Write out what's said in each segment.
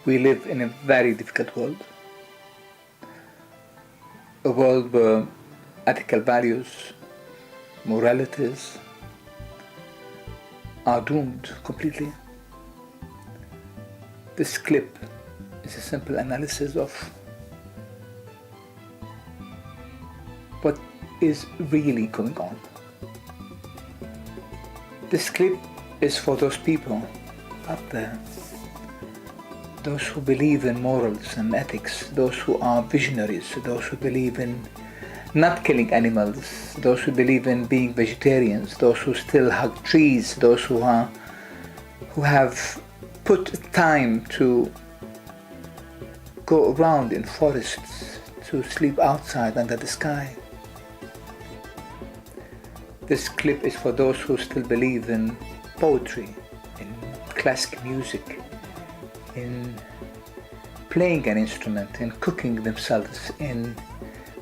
We live in a very difficult world. A world where ethical values, moralities are doomed completely. This clip is a simple analysis of what is really going on. This clip is for those people out there, those who believe in morals and ethics, those who are visionaries, those who believe in not killing animals, those who believe in being vegetarians, those who still hug trees, those who have put time to go around in forests, to sleep outside under the sky. This clip is for those who still believe in poetry, in classic music, in playing an instrument, in cooking themselves, in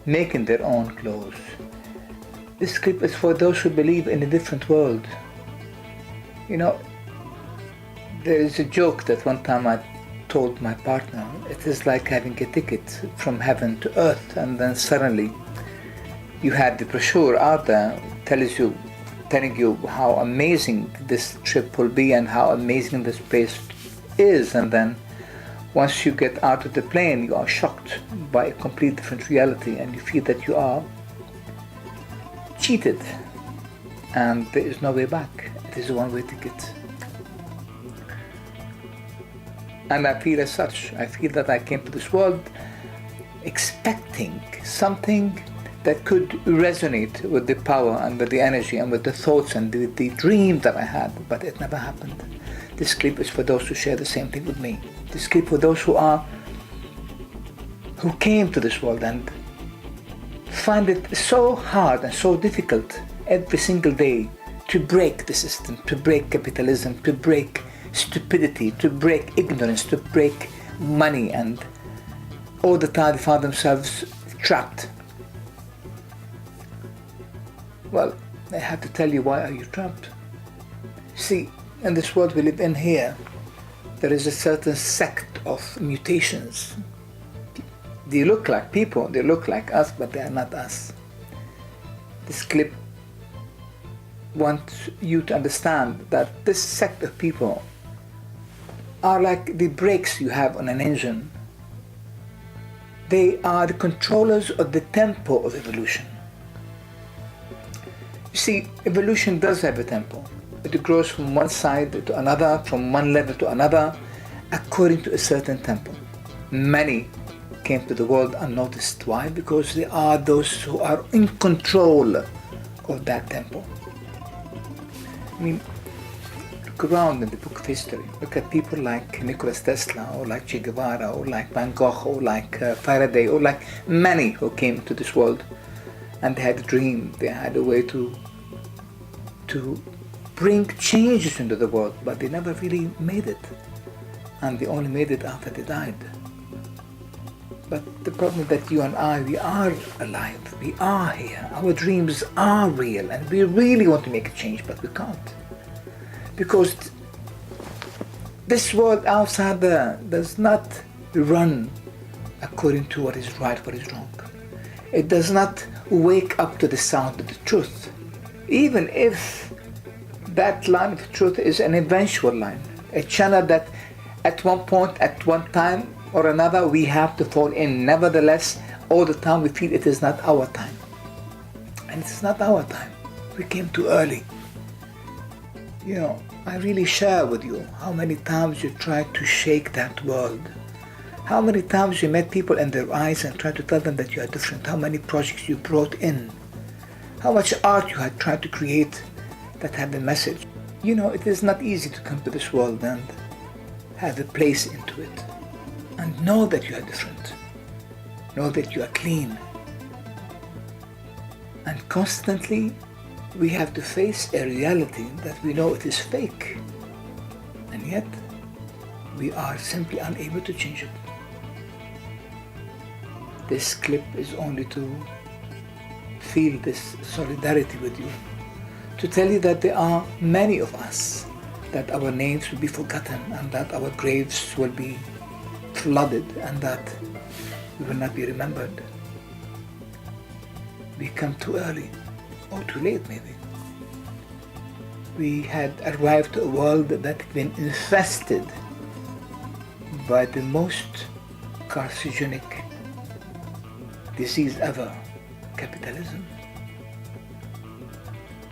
making their own clothes. This clip is for those who believe in a different world. You know, there is a joke that one time I told my partner, it is like having a ticket from heaven to earth, and then suddenly you had the brochure out there telling you how amazing this trip will be and how amazing this place is, and then once you get out of the plane you are shocked by a complete different reality and you feel that you are cheated and there is no way back. It is a one-way ticket. And I feel as such. I feel that I came to this world expecting something that could resonate with the power and with the energy and with the thoughts and the dream that I had, but it never happened. This clip is for those who share the same thing with me. This clip for those who came to this world and find it so hard and so difficult every single day to break the system, to break capitalism, to break stupidity, to break ignorance, to break money, and all the time they found themselves trapped. Well, I have to tell you, why are you trapped? See, in this world we live in here, there is a certain sect of mutations. They look like people, they look like us, but they are not us. This clip wants you to understand that this sect of people are like the brakes you have on an engine. They are the controllers of the tempo of evolution. You see, evolution does have a tempo. It grows from one side to another, from one level to another, according to a certain tempo. Many came to the world unnoticed. Why? Because they are those who are in control of that tempo. I mean, look around in the book of history. Look at people like Nikola Tesla, or like Che Guevara, or like Van Gogh, or like Faraday, or like many who came to this world and they had a dream, they had a way to bring changes into the world, but they never really made it. And they only made it after they died. But the problem is that you and I, we are alive, we are here, our dreams are real, and we really want to make a change, but we can't. Because this world outside there does not run according to what is right, what is wrong. It does not wake up to the sound of the truth, even if that line of truth is an eventual line, a channel that at one point, at one time or another, we have to fall in. Nevertheless, all the time we feel it is not our time. And it's not our time. We came too early. You know, I really share with you how many times you tried to shake that world. How many times you met people in their eyes and tried to tell them that you are different. How many projects you brought in. How much art you had tried to create that had a message. You know, it is not easy to come to this world and have a place into it. And know that you are different. Know that you are clean. And constantly we have to face a reality that we know it is fake. And yet we are simply unable to change it. This clip is only to feel this solidarity with you, to tell you that there are many of us, that our names will be forgotten and that our graves will be flooded and that we will not be remembered. We come too early, or too late maybe. We had arrived to a world that had been infested by the most carcinogenic disease ever, capitalism.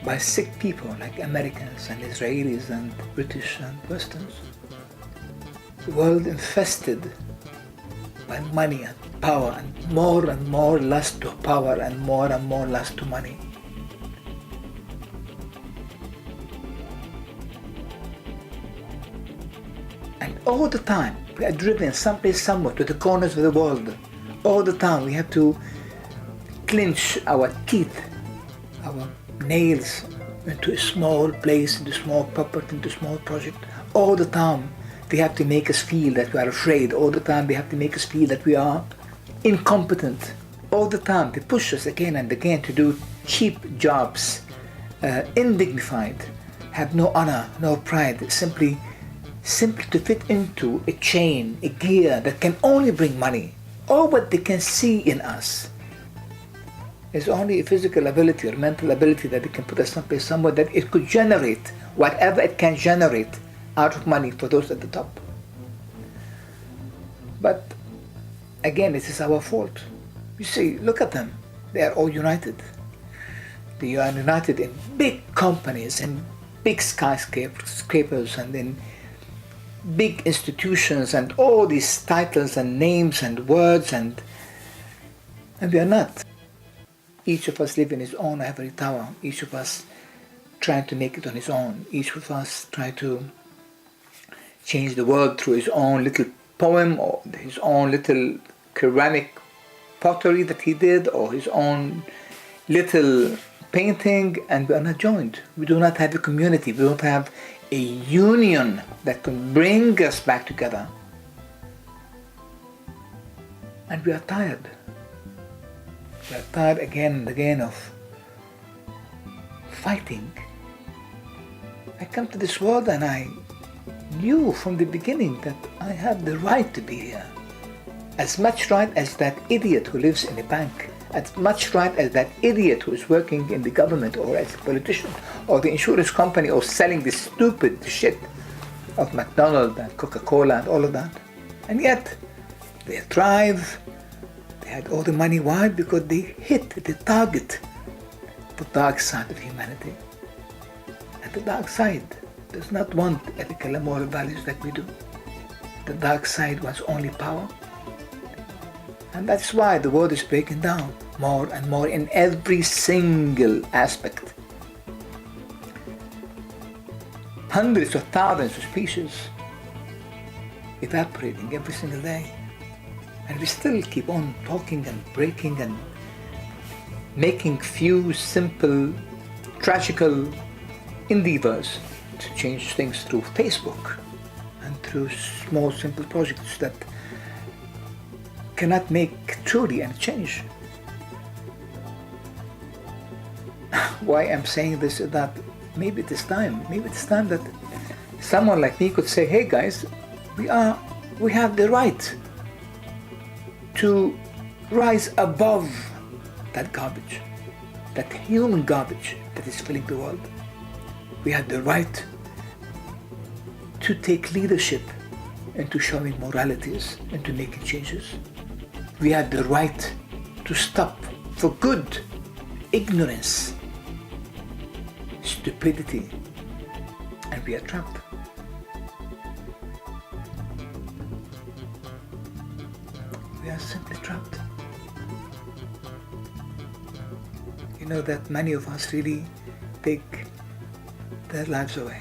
By sick people like Americans and Israelis and British and Westerns. The world infested by money and power and more lust to power and more lust to money. And all the time we are driven someplace somewhere to the corners of the world. All the time we have to clench our teeth, our nails into a small place, into a small property, into a small project. All the time they have to make us feel that we are afraid. All the time they have to make us feel that we are incompetent. All the time they push us again and again to do cheap jobs, undignified, have no honor, no pride, simply to fit into a chain, a gear that can only bring money. All what they can see in us is only a physical ability or mental ability that it can put us someplace somewhere that it could generate whatever it can generate out of money for those at the top. But again, it is our fault. You see, look at them. They are all united. They are united in big companies and big skyscrapers and in big institutions and all these titles and names and words and we are not. Each of us live in his own ivory tower. Each of us trying to make it on his own. Each of us try to change the world through his own little poem or his own little ceramic pottery that he did or his own little painting, and we are not joined. We do not have a community. We don't have a union that can bring us back together. And we are tired. We are tired again and again of fighting. I come to this world and I knew from the beginning that I have the right to be here. As much right as that idiot who lives in a bank. As much right as that idiot who is working in the government or as a politician or the insurance company or selling this stupid shit of McDonald's and Coca-Cola and all of that. And yet, they thrive. They had all the money. Why? Because they hit, they target the dark side of humanity. And the dark side does not want ethical and moral values like we do. The dark side wants only power. And that's why the world is breaking down more and more in every single aspect. Hundreds of thousands of species evaporating every single day. And we still keep on talking and breaking and making few simple, tragical endeavors to change things through Facebook and through small, simple projects that cannot make truly any change. Why I'm saying this is that maybe it is time that someone like me could say, hey guys, we have the right to rise above that garbage, that human garbage that is filling the world. We have the right to take leadership into showing moralities, into making changes. We have the right to stop for good ignorance, stupidity, and we are trapped. We are simply trapped. You know that many of us really take their lives away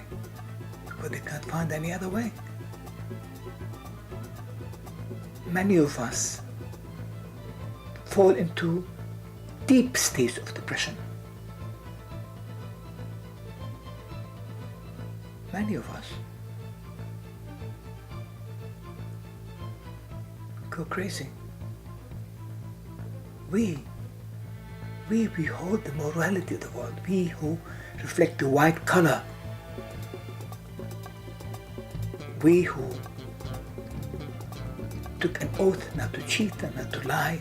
because they can't find any other way. Many of us fall into deep states of depression. Many of us go crazy. We hold the morality of the world. We who reflect the white color. We who took an oath not to cheat and not to lie,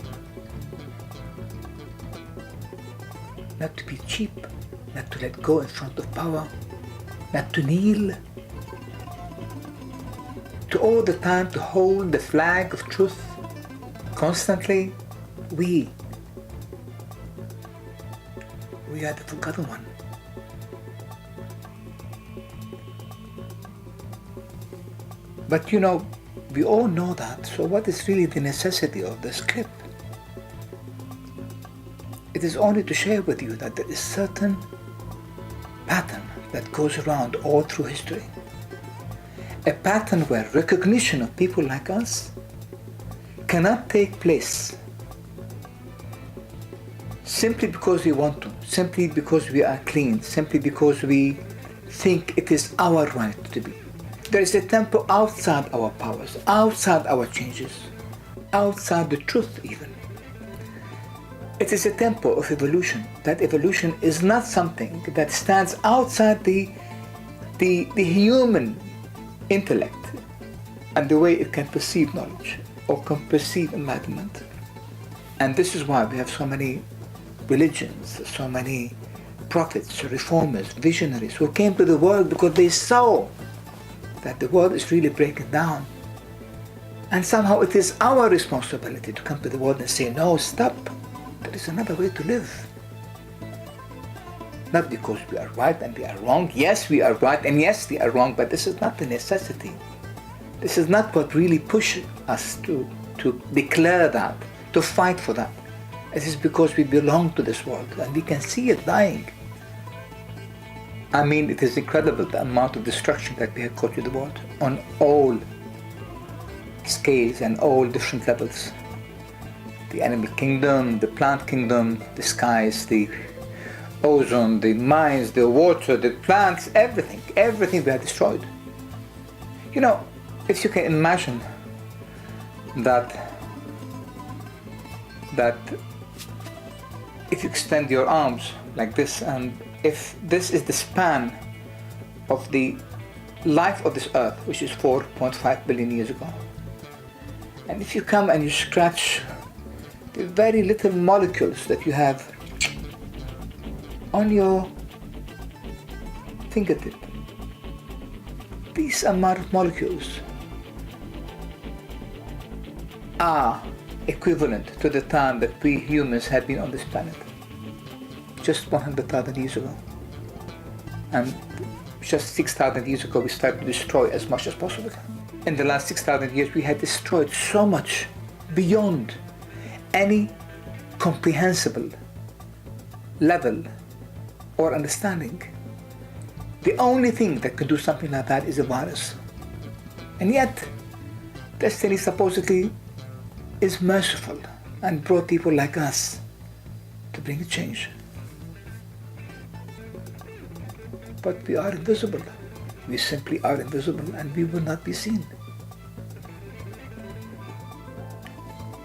not to be cheap, not to let go in front of power, not to kneel, to all the time to hold the flag of truth constantly. We are the forgotten one. But we all know that, so what is really the necessity of this clip? It is only to share with you that there is certain pattern that goes around all through history. A pattern where recognition of people like us cannot take place simply because we want to, simply because we are clean, simply because we think it is our right to be. There is a tempo outside our powers, outside our changes, outside the truth even. It is a tempo of evolution. That evolution is not something that stands outside the human intellect and the way it can perceive knowledge or can perceive enlightenment. And this is why we have so many religions, so many prophets, reformers, visionaries who came to the world because they saw that the world is really breaking down. And somehow it is our responsibility to come to the world and say, no, stop, there is another way to live. Not because we are right and we are wrong. Yes, we are right and yes, we are wrong, but this is not the necessity. This is not what really pushes us to declare that, to fight for that. It is because we belong to this world and we can see it dying. I mean, it is incredible the amount of destruction that we have caused to the world on all scales and all different levels. The animal kingdom, the plant kingdom, the skies, the ozone, the mines, the water, the plants, everything we have destroyed. If you can imagine that if you extend your arms like this, and if this is the span of the life of this earth, which is 4.5 billion years ago, and if you come and you scratch the very little molecules that you have on your fingertip, these Ammar molecules are equivalent to the time that we humans have been on this planet. Just 100,000 years ago. And just 6,000 years ago we started to destroy as much as possible. In the last 6,000 years we had destroyed so much beyond any comprehensible level or understanding. The only thing that could do something like that is a virus. And yet, destiny supposedly is merciful and brought people like us to bring a change. But we are invisible. We simply are invisible and we will not be seen.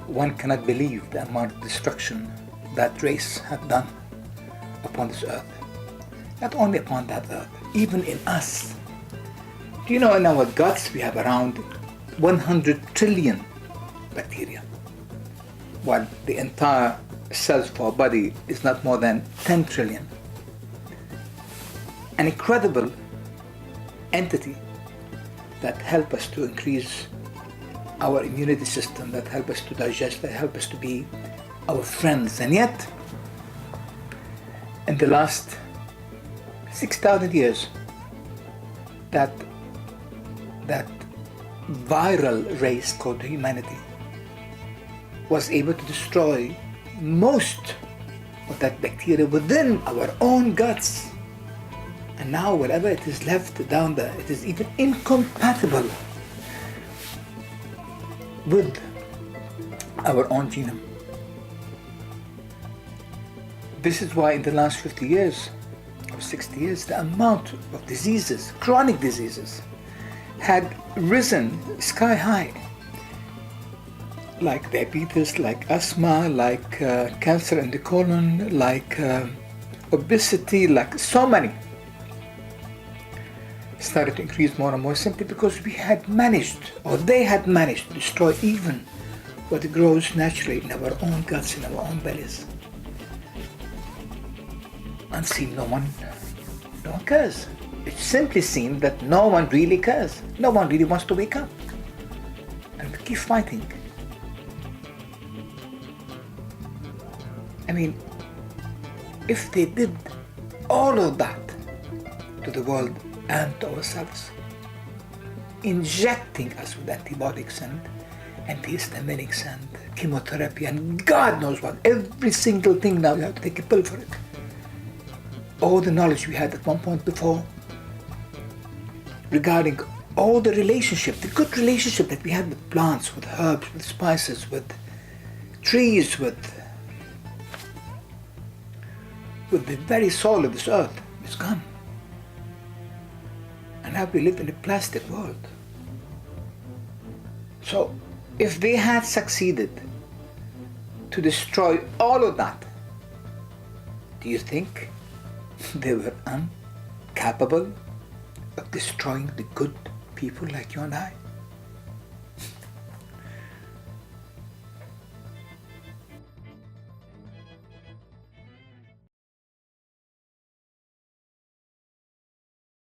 One cannot believe the amount of destruction that race had done upon this earth. Not only upon that earth, even in us. Do you know in our guts we have around 100 trillion bacteria, while the entire cells of our body is not more than 10 trillion. An incredible entity that help us to increase our immunity system, that help us to digest, that help us to be our friends. And yet, in the last 6,000 years, that viral race called humanity was able to destroy most of that bacteria within our own guts. And now whatever it is left down there, it is even incompatible with our own genome. This is why in the last 50 years or 60 years, the amount of diseases, chronic diseases, had risen sky high. Like diabetes, like asthma, like cancer in the colon, like obesity, like so many started to increase more and more simply because we had managed, or they had managed, to destroy even what grows naturally in our own guts, in our own bellies. And see, no one cares. It simply seems that no one really cares. No one really wants to wake up. And we keep fighting. I mean, if they did all of that to the world and to ourselves, injecting us with antibiotics and antihistaminics and chemotherapy and God knows what, every single thing now you have to take a pill for it. All the knowledge we had at one point before regarding all the relationship, the good relationship that we had with plants, with herbs, with spices, with trees, with the very soul of this earth is gone. And now we live in a plastic world. So if they had succeeded to destroy all of that, do you think they were incapable of destroying the good people like you and I?